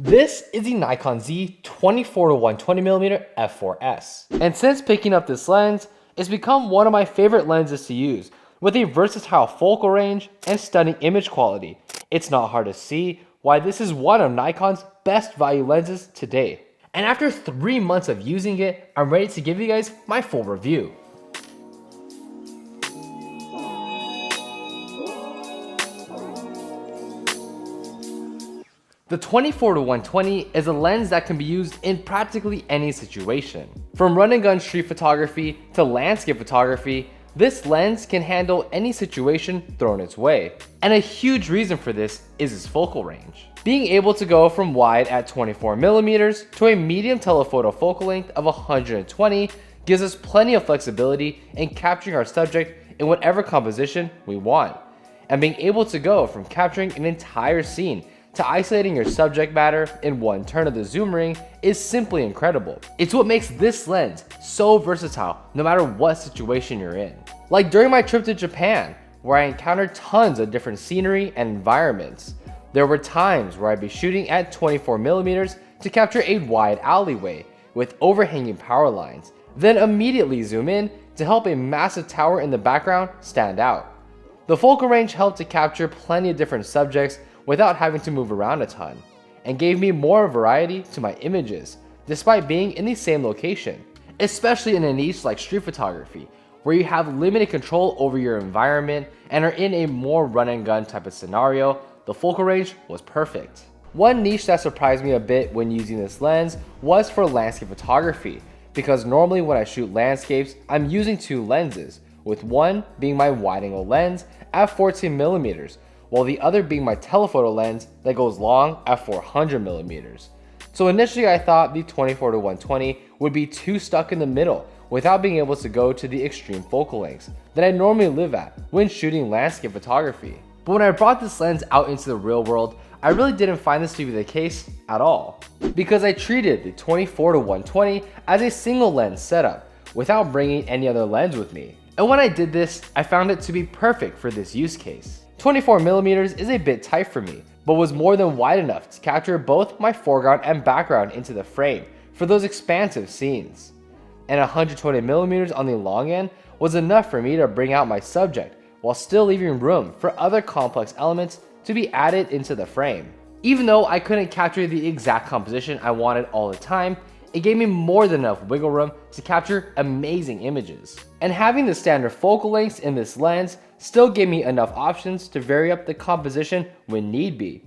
This is the Nikon Z 24-120mm f4s. And since picking up this lens, it's become one of my favorite lenses to use. With a versatile focal range and stunning image quality, it's not hard to see why this is one of Nikon's best value lenses today. And after 3 months of using it, I'm ready to give you guys my full review. The 24-120 is a lens that can be used in practically any situation. From run and gun street photography to landscape photography, this lens can handle any situation thrown its way. And a huge reason for this is its focal range. Being able to go from wide at 24mm to a medium telephoto focal length of 120 gives us plenty of flexibility in capturing our subject in whatever composition we want. And being able to go from capturing an entire scene to isolating your subject matter in one turn of the zoom ring is simply incredible. It's what makes this lens so versatile no matter what situation you're in. Like during my trip to Japan, where I encountered tons of different scenery and environments. There were times where I'd be shooting at 24mm to capture a wide alleyway with overhanging power lines, then immediately zoom in to help a massive tower in the background stand out. The focal range helped to capture plenty of different subjects without having to move around a ton, and gave me more variety to my images, despite being in the same location. Especially in a niche like street photography, where you have limited control over your environment and are in a more run and gun type of scenario, the focal range was perfect. One niche that surprised me a bit when using this lens was for landscape photography, because normally when I shoot landscapes, I'm using two lenses, with one being my wide-angle lens at 14mm, while the other being my telephoto lens that goes long at 400mm. So initially I thought the 24-120 would be too stuck in the middle without being able to go to the extreme focal lengths that I normally live at when shooting landscape photography. But when I brought this lens out into the real world, I really didn't find this to be the case at all, because I treated the 24-120 as a single lens setup without bringing any other lens with me. And when I did this, I found it to be perfect for this use case. 24mm is a bit tight for me, but was more than wide enough to capture both my foreground and background into the frame for those expansive scenes. And 120mm on the long end was enough for me to bring out my subject while still leaving room for other complex elements to be added into the frame. Even though I couldn't capture the exact composition I wanted all the time, it gave me more than enough wiggle room to capture amazing images. And having the standard focal lengths in this lens still gave me enough options to vary up the composition when need be.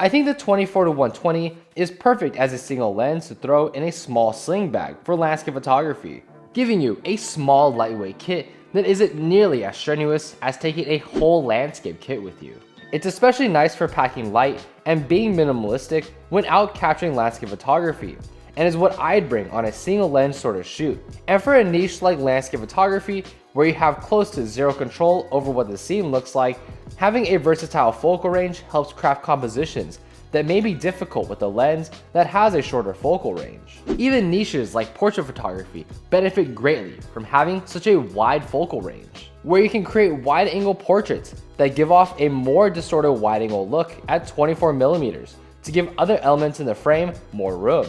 I think the 24-120 is perfect as a single lens to throw in a small sling bag for landscape photography, giving you a small lightweight kit that isn't nearly as strenuous as taking a whole landscape kit with you. It's especially nice for packing light and being minimalistic when out capturing landscape photography, and is what I'd bring on a single lens sort of shoot. And for a niche like landscape photography, where you have close to zero control over what the scene looks like, having a versatile focal range helps craft compositions that may be difficult with a lens that has a shorter focal range. Even niches like portrait photography benefit greatly from having such a wide focal range, where you can create wide-angle portraits that give off a more distorted wide-angle look at 24mm to give other elements in the frame more room,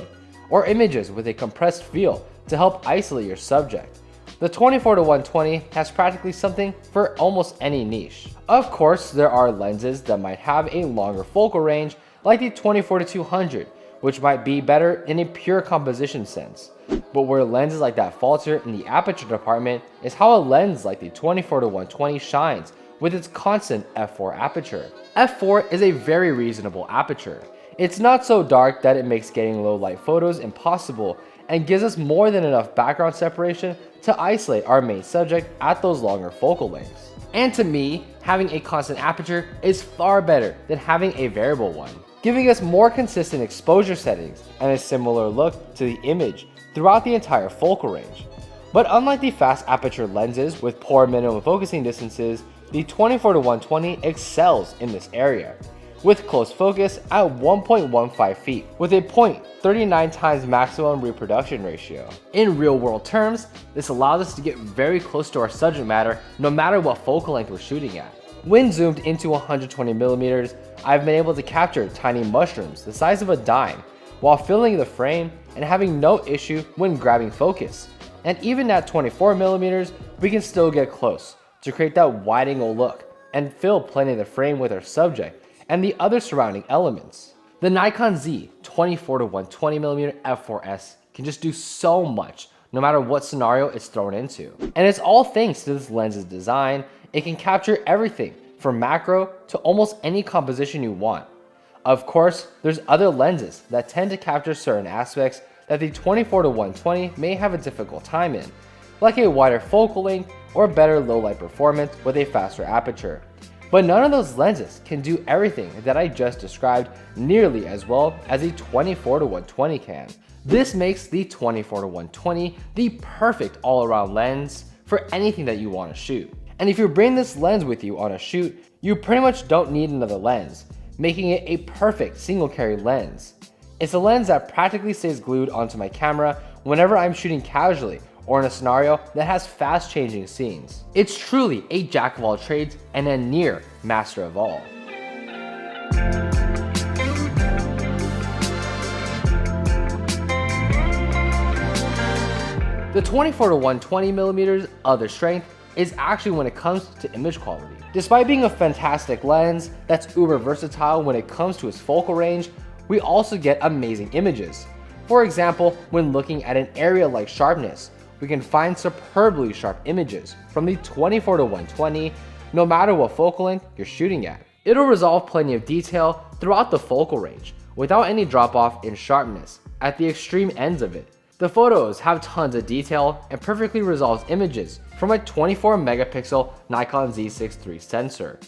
or images with a compressed feel to help isolate your subject. The 24-120 has practically something for almost any niche. Of course, there are lenses that might have a longer focal range, like the 24-200, which might be better in a pure composition sense. But where lenses like that falter in the aperture department is how a lens like the 24-120 shines with its constant f4 aperture. f4 is a very reasonable aperture. It's not so dark that it makes getting low light photos impossible, and gives us more than enough background separation to isolate our main subject at those longer focal lengths. And to me, having a constant aperture is far better than having a variable one, giving us more consistent exposure settings and a similar look to the image throughout the entire focal range. But unlike the fast aperture lenses with poor minimum focusing distances, the 24-120 excels in this area, with close focus at 1.15 feet with a 0.39 times maximum reproduction ratio. In real world terms, this allows us to get very close to our subject matter no matter what focal length we're shooting at. When zoomed into 120mm, I've been able to capture tiny mushrooms the size of a dime while filling the frame and having no issue when grabbing focus. And even at 24mm, we can still get close to create that wide-angle look and fill plenty of the frame with our subject and the other surrounding elements. The Nikon Z 24-120mm f4s can just do so much no matter what scenario it's thrown into. And it's all thanks to this lens's design. It can capture everything from macro to almost any composition you want. Of course, there's other lenses that tend to capture certain aspects that the 24-120 may have a difficult time in, like a wider focal length or better low light performance with a faster aperture. But none of those lenses can do everything that I just described nearly as well as a 24-120 can. This makes the 24-120 the perfect all-around lens for anything that you want to shoot. And if you bring this lens with you on a shoot, you pretty much don't need another lens, making it a perfect single carry lens. It's a lens that practically stays glued onto my camera whenever I'm shooting casually or in a scenario that has fast changing scenes. It's truly a jack of all trades and a near master of all. The 24-120mm other strength is actually when it comes to image quality. Despite being a fantastic lens that's uber versatile when it comes to its focal range, we also get amazing images. For example, when looking at an area like sharpness, we can find superbly sharp images from the 24-120 no matter what focal length you're shooting at. It'll resolve plenty of detail throughout the focal range without any drop off in sharpness at the extreme ends of it. The photos have tons of detail and perfectly resolves images from a 24 megapixel Nikon Z6 III sensor.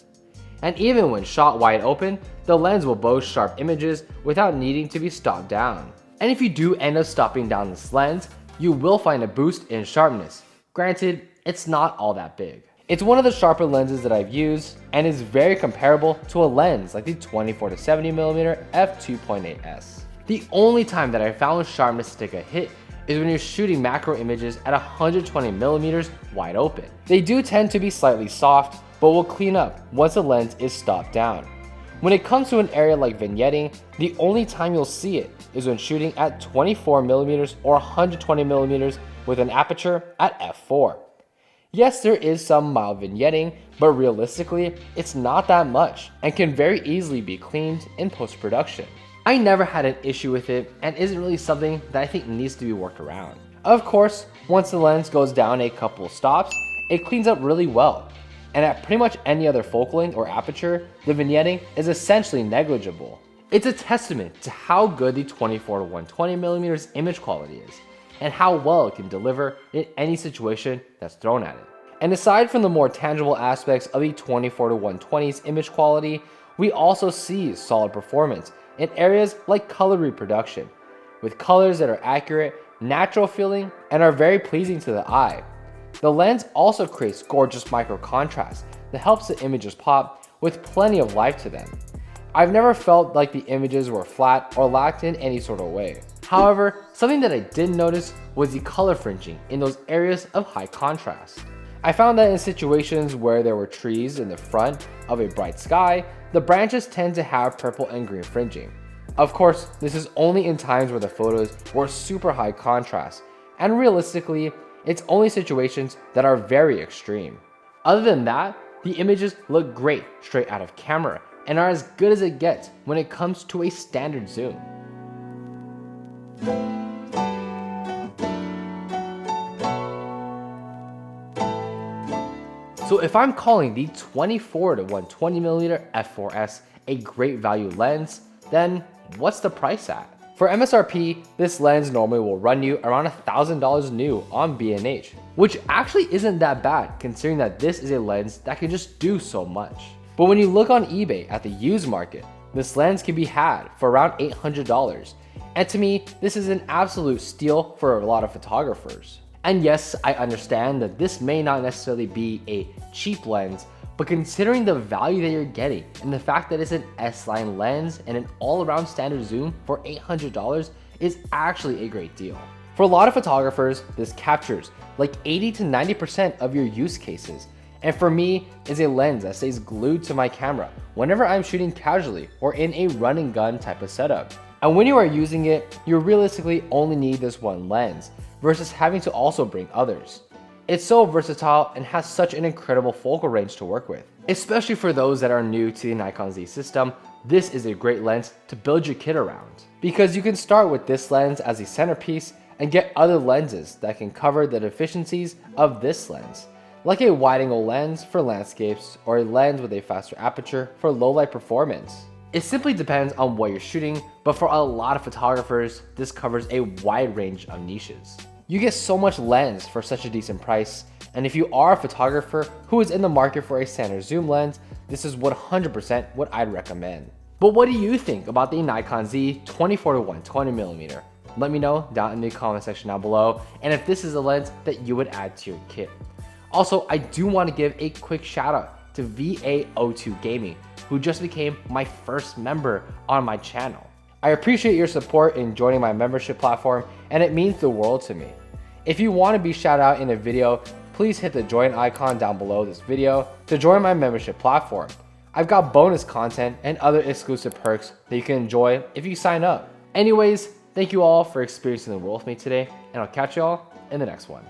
And even when shot wide open, the lens will boast sharp images without needing to be stopped down. And if you do end up stopping down this lens, you will find a boost in sharpness. Granted, it's not all that big. It's one of the sharper lenses that I've used and is very comparable to a lens like the 24-70mm f2.8s. The only time that I found sharpness take a hit is when you're shooting macro images at 120mm wide open. They do tend to be slightly soft, but will clean up once the lens is stopped down. When it comes to an area like vignetting, the only time you'll see it is when shooting at 24mm or 120mm with an aperture at f4. Yes, there is some mild vignetting, but realistically, it's not that much and can very easily be cleaned in post-production. I never had an issue with it and isn't really something that I think needs to be worked around. Of course, once the lens goes down a couple of stops, it cleans up really well. And at pretty much any other focal length or aperture, the vignetting is essentially negligible. It's a testament to how good the 24-120mm image quality is, and how well it can deliver in any situation that's thrown at it. And aside from the more tangible aspects of the 24-120's image quality, we also see solid performance in areas like color reproduction, with colors that are accurate, natural feeling, and are very pleasing to the eye. The lens also creates gorgeous micro contrast that helps the images pop with plenty of life to them. I've never felt like the images were flat or lacked in any sort of way. However, something that I did notice was the color fringing in those areas of high contrast. I found that in situations where there were trees in the front of a bright sky, the branches tend to have purple and green fringing. Of course, this is only in times where the photos were super high contrast, and realistically, it's only situations that are very extreme. Other than that, the images look great straight out of camera and are as good as it gets when it comes to a standard zoom. So if I'm calling the 24-120mm f4s a great value lens, then what's the price at? For MSRP, this lens normally will run you around $1,000 new on B&H, which actually isn't that bad considering that this is a lens that can just do so much. But when you look on eBay at the used market, this lens can be had for around $800. And to me, this is an absolute steal for a lot of photographers. And yes, I understand that this may not necessarily be a cheap lens, but considering the value that you're getting and the fact that it's an S-line lens and an all-around standard zoom for $800 is actually a great deal. For a lot of photographers, this captures like 80 to 90% of your use cases And for me, is a lens that stays glued to my camera whenever I'm shooting casually or in a run and gun type of setup. And when you are using it, you realistically only need this one lens versus having to also bring others. It's so versatile and has such an incredible focal range to work with. Especially for those that are new to the Nikon Z system, this is a great lens to build your kit around. Because you can start with this lens as a centerpiece and get other lenses that can cover the deficiencies of this lens, like a wide-angle lens for landscapes or a lens with a faster aperture for low-light performance. It simply depends on what you're shooting, but for a lot of photographers, this covers a wide range of niches. You get so much lens for such a decent price, and if you are a photographer who is in the market for a standard zoom lens, this is 100% what I'd recommend. But what do you think about the Nikon Z 24-120mm? Let me know down in the comment section down below, and if this is a lens that you would add to your kit. Also, I do want to give a quick shout out to VA02 Gaming, who just became my first member on my channel. I appreciate your support in joining my membership platform, and it means the world to me. If you want to be shouted out in a video, please hit the join icon down below this video to join my membership platform. I've got bonus content and other exclusive perks that you can enjoy if you sign up. Anyways, thank you all for experiencing the world with me today, and I'll catch you all in the next one.